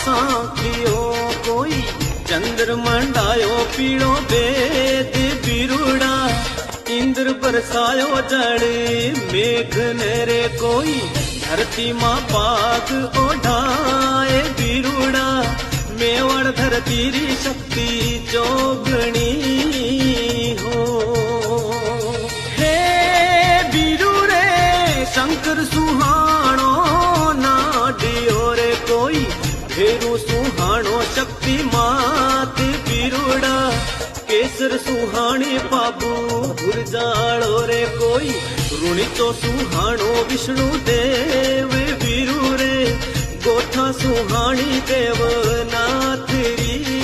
सांखियो कोई चंद्रमंडायो पीड़ो बेद बिरुड़ा इंद्र बरसायो जड़ मेघ नेरे कोई धरती माँ पाग ओढ़ाए बिरुड़ा मेवाड़ धरती री शक्ति चौगणी हो हे बीरू रे शंकर सुहाणो नाडियो रे कोई भेरू सुहाणो शक्ति मात बिरुड़ा केसर सुहाणी पाबू भुरजाड़ो रे कोई ऋणितो सुहाणो विष्णु देव बीरू रे गोठा सुहाणी देवनाथ री